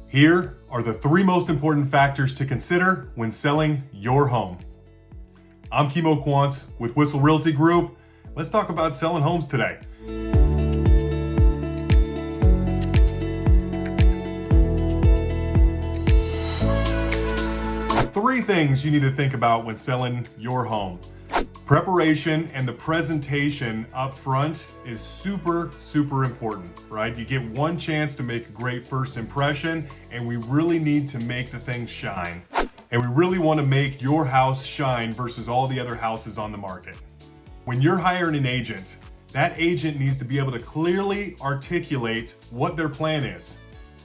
Here are the 3 most important factors to consider when selling your home. I'm Kimo Quance with Whissel Realty Group. Let's talk about selling homes today. Three things you need to think about when selling your home. Preparation and the presentation up front is super important, right? You get one chance to make a great first impression, and we really need to make the thing shine. And we really want to make your house shine versus all the other houses on the market. When you're hiring an agent, that agent needs to be able to clearly articulate what their plan is.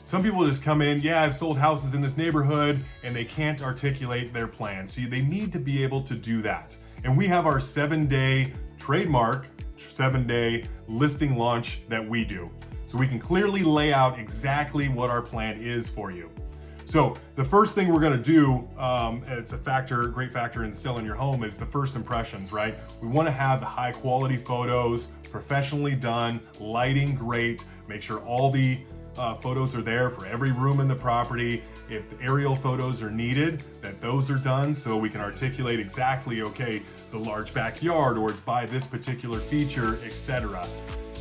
Some people just come in, yeah, I've sold houses in this neighborhood, and they can't articulate their plan. So they need to be able to do that. And we have our 7-day trademark, 7-day listing launch that we do. So we can clearly lay out exactly what our plan is for you. So the first thing we're gonna do, it's a great factor in selling your home, is the first impressions, right? We wanna have the high quality photos, professionally done, lighting great, make sure all the photos are there for every room in the property. If aerial photos are needed, that those are done so we can articulate exactly, okay, the large backyard, or it's by this particular feature, etc.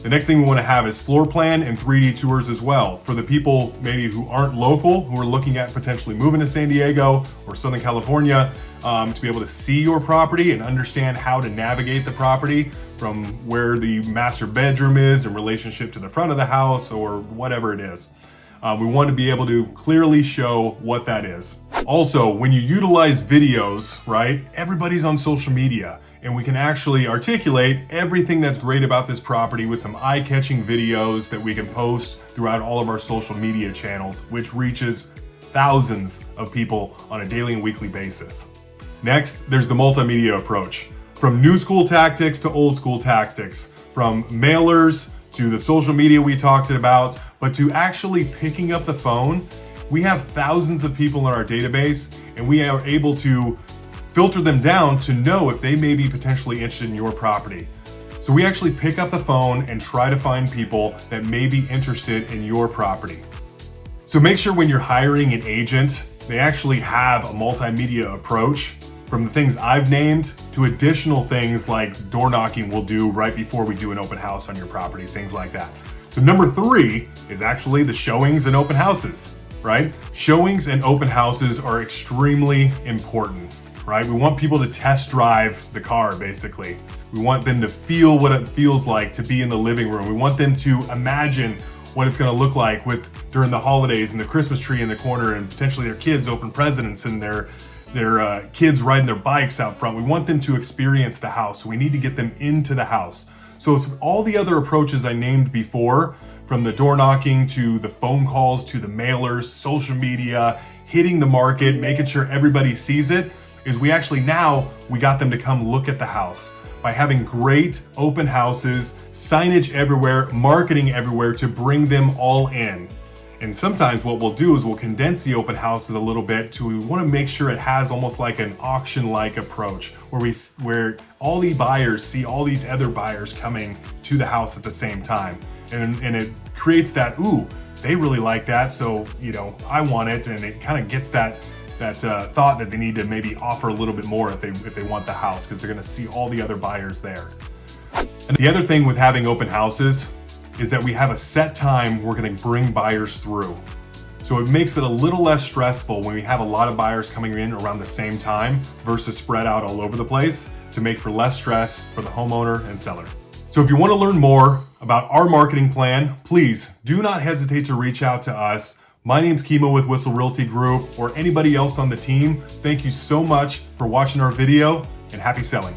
The next thing we want to have is floor plan and 3D tours as well. For the people maybe who aren't local, who are looking at potentially moving to San Diego or Southern California, to be able to see your property and understand how to navigate the property from where the master bedroom is in relationship to the front of the house or whatever it is. We want to be able to clearly show what that is. Also, when you utilize videos, right, everybody's on social media, and we can actually articulate everything that's great about this property with some eye-catching videos that we can post throughout all of our social media channels, which reaches thousands of people on a daily and weekly basis. Next, there's the multimedia approach. From new school tactics to old school tactics, from mailers to the social media we talked about, but to actually picking up the phone. We have thousands of people in our database, and we are able to filter them down to know if they may be potentially interested in your property. So we actually pick up the phone and try to find people that may be interested in your property. So make sure when you're hiring an agent, they actually have a multimedia approach, from the things I've named to additional things like door knocking we'll do right before we do an open house on your property, things like that. So number 3 is actually the showings and open houses, right? Showings and open houses are extremely important, right? We want people to test drive the car, basically. We want them to feel what it feels like to be in the living room. We want them to imagine what it's gonna look like during the holidays and the Christmas tree in the corner and potentially their kids open presents and their kids riding their bikes out front. We want them to experience the house. So we need to get them into the house. So it's all the other approaches I named before, from the door knocking to the phone calls to the mailers, social media, hitting the market, making sure everybody sees it, is we got them to come look at the house by having great open houses, signage everywhere, marketing everywhere to bring them all in. And sometimes what we'll do is we'll condense the open houses a little bit we want to make sure it has almost like an auction-like approach where all the buyers see all these other buyers coming to the house at the same time. And it creates that, ooh, they really like that, so I want it, and it kind of gets that thought that they need to maybe offer a little bit more if they want the house, because they're going to see all the other buyers there. And the other thing with having open houses is that we have a set time we're going to bring buyers through. So it makes it a little less stressful when we have a lot of buyers coming in around the same time versus spread out all over the place, to make for less stress for the homeowner and seller. So if you want to learn more about our marketing plan, please do not hesitate to reach out to us. My name's Kimo with Whissel Realty Group, or anybody else on the team. Thank you so much for watching our video, and happy selling.